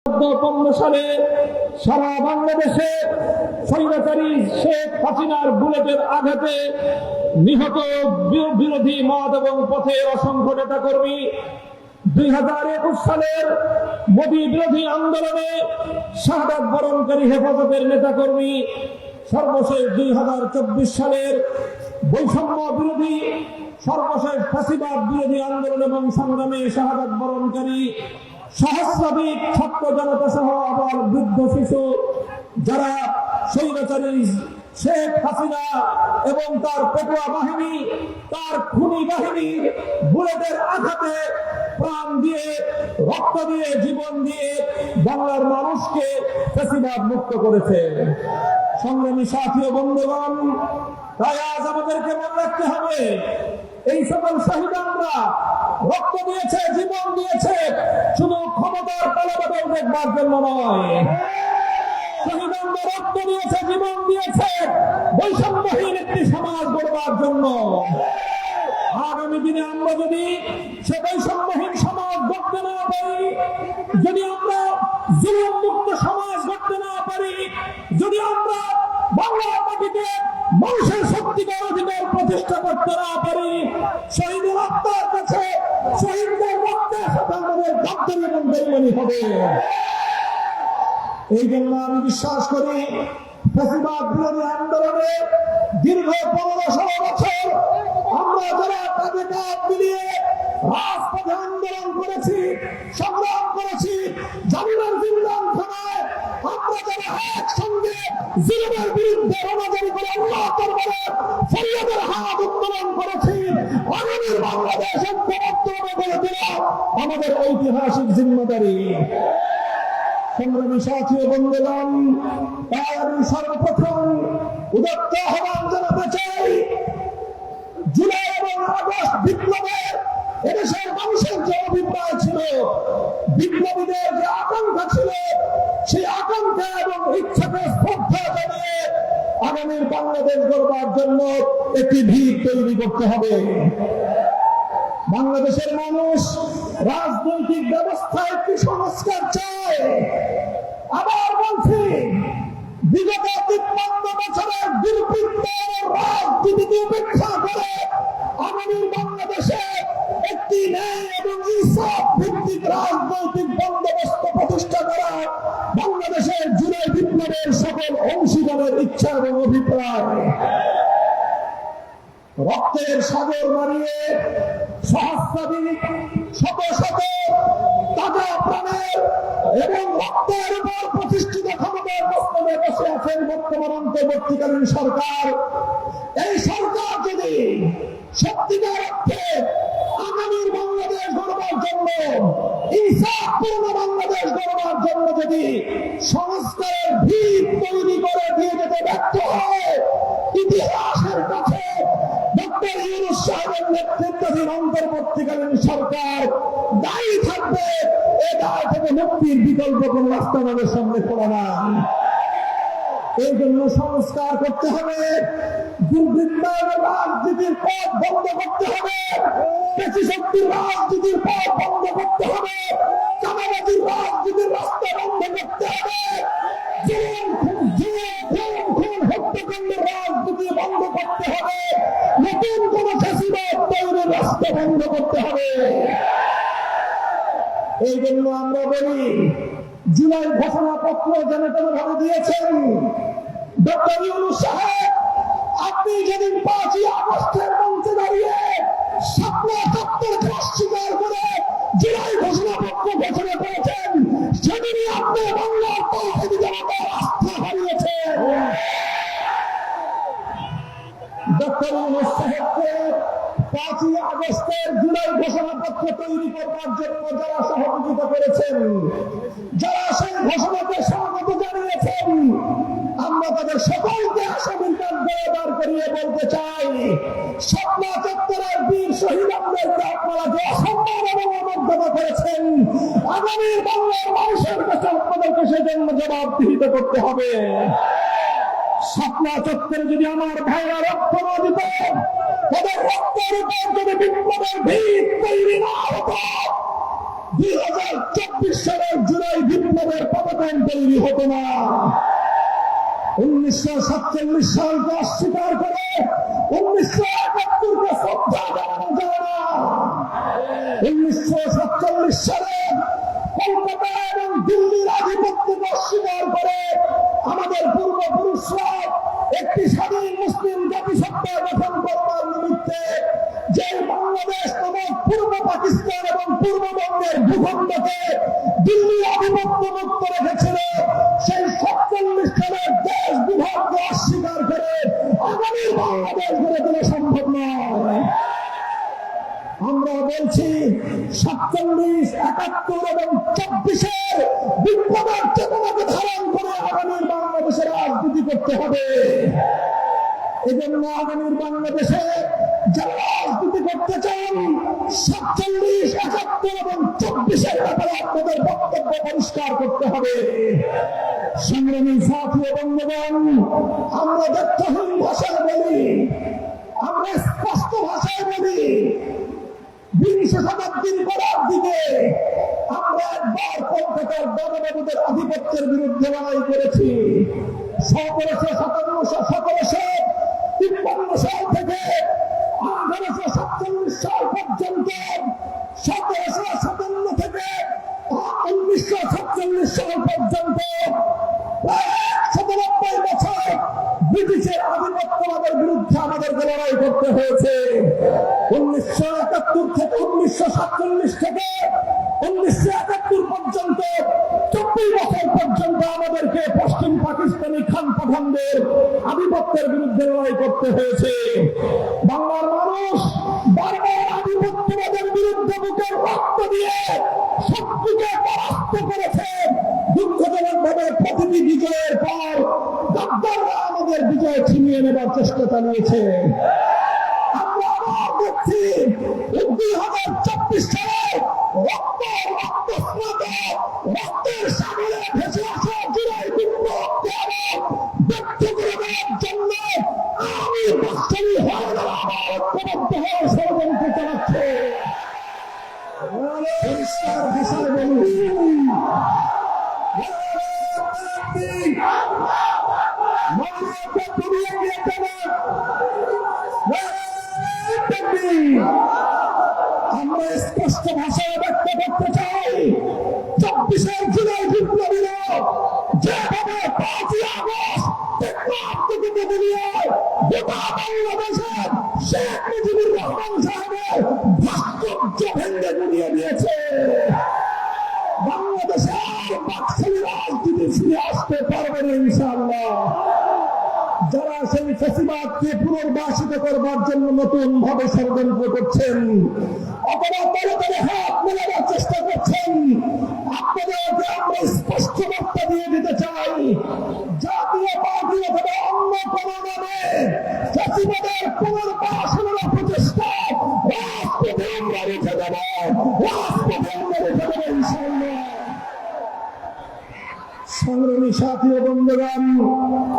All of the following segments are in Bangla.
2015 সালে সারা বাংলাদেশে স্বৈরাচারী শেখ হাসিনার বুলেটের আঘাতে নিহত বিরোধী মত এবং পথের অসংখ্য নেতাকর্মী, 2021 সালের মোদী বিরোধী আন্দোলনে শাহাদাত বরণকারী হেফাজতের নেতাকর্মী, সর্বশেষ 2024 সালের বৈষম্য বিরোধী সর্বশেষ ফাঁসিবাদ বিরোধী আন্দোলন এবং সংগ্রামে শাহাদাত বরণকারী সহস্রাধিক ছাত্র জনতা সহ আবার বৃদ্ধ শিশু, যারা স্বৈরাচারী শেখ হাসিনা এবং তার পেটুয়া বাহিনী, তার খুনি বাহিনীর বুলেটের আঘাতে প্রাণ দিয়ে, রক্ত দিয়ে, জীবন দিয়ে বাংলার মানুষকে ফ্যাসিবাদ মুক্ত করেছে। সংগ্রামী সাথী ও বন্ধুগণ, তাই আজ আমাদেরকে মনে রাখতে হবে, এই সকল শহীদরা রক্ত দিয়েছে, জীবন দিয়েছে শুধু ক্ষমতার পালাবদল দেখবার জন্য নয়। শহীদরা রক্ত দিয়েছে, জীবন দিয়েছে বৈষম্যহীন একটি সমাজ গড়বার জন্য। আগামী দিনে আমরা যদি সে বৈষম্যহীন সমাজ গড়তে না পারি, যদি আমরা জুলুম মুক্ত সমাজ গড়তে না পারি, যদি আমরা বাংলার মাটিতে মানুষের সত্যিকার অধিকার প্রতিষ্ঠা করতে না পারি, শহীদের আত্মার কাছে শহীদদের রক্তের সাথে আমাদের গাদ্দারি এবং বেঈমানি হবে। এই জন্য আমি বিশ্বাস করি, ফ্যাসিবাদ বিরোধী আন্দোলনে দীর্ঘ 15-16 বছর আমরা যারা কাঁধে কাঁধ মিলিয়ে রাজপথে আন্দোলন করেছি, সংগ্রাম করেছি, জামিনের জিন্দাখানায় আমরা যারা একসঙ্গে জুলুমের বিরুদ্ধে রণজারি করে আল্লাহ দরবারে ফরিয়াদের হাত উত্তোলন করেছি, আগামীর বাংলাদেশের প্রবর্তনে গড়ে তোলা আমাদের ঐতিহাসিক জিম্মেদারি। সংগ্রামী সাথী ও বন্ধুগণ, তাই আমি সর্বপ্রথম উদাত্ত আহ্বান জানাতে চাই, জুলাই এবং আগস্ট বিপ্লবে এদেশের মানুষের যে অভিপ্রায় ছিল, বিপ্লবীদের যে আকাঙ্ক্ষা ছিল, সেই আকাঙ্ক্ষা এবং ইচ্ছাকে শ্রদ্ধা জানিয়ে আগামীর বাংলাদেশ গড়বার জন্য একটি ভিত তৈরি করতে হবে। বাংলাদেশের মানুষ রাজনৈতিক ব্যবস্থায় একটি সংস্কার চায়। আবার বলছি, বিগত 53 বছরের দুর্বৃত্ত রাজনীতিকে উপেক্ষা করে আগামীর বাংলাদেশে একটি ন্যায় এবং ইনসাফ ভিত্তিক রাজনৈতিক বন্দোবস্ত প্রতিষ্ঠা করা বাংলাদেশের জুলাই বিপ্লবের সকল অংশীদারের ইচ্ছা এবং অভিপ্রায়। রক্তের সাগর মারিয়ে সহস্রাধিক শত শত তাজা প্রাণের এবং রক্তের উপর প্রতিষ্ঠিত ক্ষমতার প্রস্তাবে বসে আছেন বর্তমান অন্তর্বর্তীকালীন সরকার। এই সরকার যদি সত্যিকার অর্থে আগামীর বাংলাদেশ গড়বার জন্য, ইনসাফপূর্ণ বাংলাদেশ গড়বার জন্য যদি সংস্কারের ভিত তৈরি করে দিয়ে যেতে ব্যর্থ হয়, ইতিহাসের কাছে ডক্টর ইউনূস সাহেবের নেতৃত্বাধীন অন্তর্বর্তীকালীন সরকার দায়ী থাকবে। এ দায় থেকে মুক্তির বিকল্প কোন রাস্তা আমাদের সামনে পড়ে না। এই জন্য সংস্কার করতে হবে, দুর্বৃত্তায়নের রাজনীতির পথ বন্ধ করতে হবে, পেশিশক্তির রাজনীতির পথ বন্ধ করতে হবে, চাঁদাবাজির রাজনীতির রাস্তা বন্ধ করতে হবে, হত্যাকাণ্ডের রাজনীতি বন্ধ করতে হবে, নতুন কোন ফ্যাসিবাদ তৈরির রাস্তা বন্ধ করতে হবে। এই জন্য আমরা বলি, জুলাই ঘোষণাপত্র যেন ভাবে দিয়েছেন ডক্টর ইউনূস সাহেব, আপনি যেদিন 5ই আগস্টের মঞ্চে দাঁড়িয়ে স্বপ্ন তত্ত্বকে অস্বীকার করে জুলাই ঘোষণাপত্র ঘোষণা করেছেন, সেদিনই আপনি বাংলার তৌহিদি জনতার আস্থা হারিয়েছেন। ডক্টর ইউনূস সাহেবকে 5ই আগস্টের জুলাই ঘোষণাপত্র তৈরি করবার জন্য যারা সহযোগিতা করেছেন, যারা সেই ঘোষণাকে স্বাগত জানিয়েছেন, আমরা তাদের সকলকে আসামির কাঠগড়ায় দাঁড় করিয়ে বলতে চাই, শাপলা চত্বরের বীর শহীদদেরকে আপনারা যে অসম্মান এবং অমর্যাদা করেছেন, আগামী বাংলার মানুষের কাছে আপনাদেরকে সেজন্য জবাবদিহিত করতে হবে। শাপলা চত্বরে যদি আমার ভাইরা রক্ত না দিত, তাদের রক্তের উপর যদি বিপ্লবের ভিত তৈরি না হতো, 2024 সালের জুলাই বিপ্লবের পতন তৈরি হতো না। 1947 সালকে অস্বীকার করে 1971কে শ্রদ্ধা জানানো যায় না। 1947 সালে কলকাতা এবং দিল্লির আধিপত্যকে অস্বীকার করে আমাদের পূর্বপুরুষরা একটি স্বাধীন মুসলিম জাতিসত্তা গঠন করবার নিমিত্তে যে বাংলাদেশ নামক পূর্ব পাকিস্তান এবং পূর্ববঙ্গের ভূখণ্ডকে দিল্লির আধিপত্য মুক্ত রেখেছিল, সেই 47 সালের দেশ বিভাগকে অস্বীকার করে আগামী বাংলাদেশ গড়ে তোলা সম্ভব নয়। আমরা বলছি 47, 71 এবং 24-এর বিপ্লবের চেতনাকে ধারণ করে আগামীর বাংলাদেশের রাজনীতি করতে হবে। এজন্য আগামীর বাংলাদেশে যারা রাজনীতি করতে চান 47, 71 এবং 24-এর ব্যাপারে আপনাদের বক্তব্য পরিষ্কার করতে হবে। সংগ্রামী সাথী ও বন্ধুগণ, আমরা দ্ব্যর্থহীন ভাষায় বলি, আমরা স্পষ্ট ভাষায় বলি, 20 শতাব্দীর গোড়ার দিকে আমরা একবার কলকাতার দাদাবাবুদের আধিপত্যের বিরুদ্ধে লড়াই করেছি। 1753 সাল থেকে 1847 সাল পর্যন্ত, 1757 থেকে 1947 সাল পর্যন্ত 190 বছর ব্রিটিশের আধিপত্যবাদের বিরুদ্ধে আমাদেরকে লড়াই করতে হয়েছে। 1971 থেকে 1947 থেকে 1971 পর্যন্ত 24 বছর পর্যন্ত আমাদেরকে পশ্চিম পাকিস্তানি খান পাঠানদের আধিপত্যের বিরুদ্ধে লড়াই করতে হয়েছে। বাংলার মানুষ বারবার আধিপত্যবাদের বিরুদ্ধে বুকের রক্ত দিয়ে শত্রুকে পরাস্ত করেছে। দুঃখজনক ভাবে প্রতিটি বিজয়ের পর গাদ্দাররা আমাদের বিজয় ছিনিয়ে নেবার চেষ্টা চালিয়েছে। আমরা আবার দেখছি 2024 সালে রক্তের সাগরে ভেসে আসা জুলাই বিপ্লবকে ব্যক্ত করে দেওয়ার জন্য আমি বাস্তবী হয়ে ঐক্যবদ্ধ হয়ে ষড়যন্ত্র চালাচ্ছে। পরিষ্কার ভাষায় বলুন, আমরা স্পষ্ট ভাষায় ব্যক্ত করতে চাই, 24 জুলাই বিপ্লবীরা যেভাবে 5 আগস্ট গোটা বাংলাদেশের শেখ মুজিবুর রহমান সাহেবের ভাস্কর্য ভেঙে গুড়িয়ে দিয়েছে, বাংলাদেশে আর বাকশালী রাজনীতি ফিরে আসতে পারবে না ইনশাআল্লাহ। যারা সেই ফ্যাসিবাদকে পুনর্বাসিত করবার জন্য নতুন ভাবে ষড়যন্ত্র করছেন অথবা তাড়াতাড়ি হাত মেলাবার চেষ্টা করছেন, আপনাদেরকে আমরা স্পষ্ট বার্তা দিয়ে দিতে চাই, জাতীয় পার্টি অথবা অন্য কোন নামে ফ্যাসিবাদের পুনর্বাসনের প্রচেষ্টা রাজপথে আমরা রেখে দেব, রাজপথে আমরা রেখে দেব ইনশাআল্লাহ। সংগ্রামী সাথী ও বন্ধুগণ,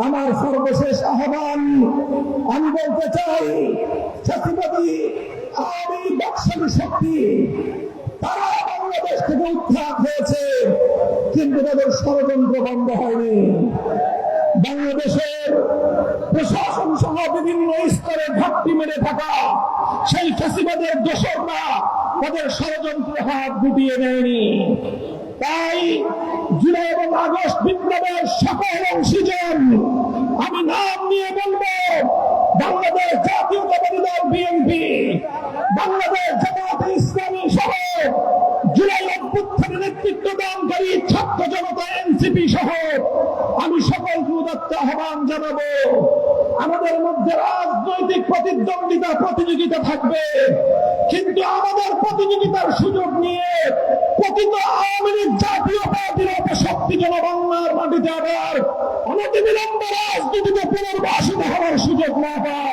আমার সর্বশেষ আহ্বান, আমি বলতে চাই, ফ্যাসিবাদী আওয়ামী বাকশালী শক্তি তারা বাংলাদেশ থেকে উৎখাত হয়েছে, কিন্তু তাদের ষড়যন্ত্র বন্ধ হয়নি। বাংলাদেশের প্রশাসন সহ বিভিন্ন স্তরে ঘাটতি মেরে থাকা সেই ফ্যাসিবাদের দোসররা তাদের ষড়যন্ত্রের হাত গুটিয়ে নেয়নি। তাই জুলাই এবং আগস্ট বিপ্লবের সকল অংশীজন আমি নাম নিয়ে বলবো, বাংলাদেশ জাতীয়তাবাদী দল বিএনপি, বাংলাদেশ জামায়াতে ইসলামী সহ জুলাই অভ্যুত্থানে নেতৃত্ব দানকারী ছাত্র জনতা এনসিপি সহ আমি সকলকে উদাত্ত আহ্বান জানাবো, আমাদের মধ্যে রাজনৈতিক প্রতিদ্বন্দ্বিতা প্রতিযোগিতা থাকবে, কিন্তু আমাদের প্রতিযোগিতার সুযোগ নিয়ে প্রকৃত আওয়ামী লীগ জাতীয় পার্টির অপশক্তি যেন বাংলার মাটিতে আবার অনতিবিলম্বে রাজনীতিতে পুনর্বাসিত হওয়ার সুযোগ না পায়।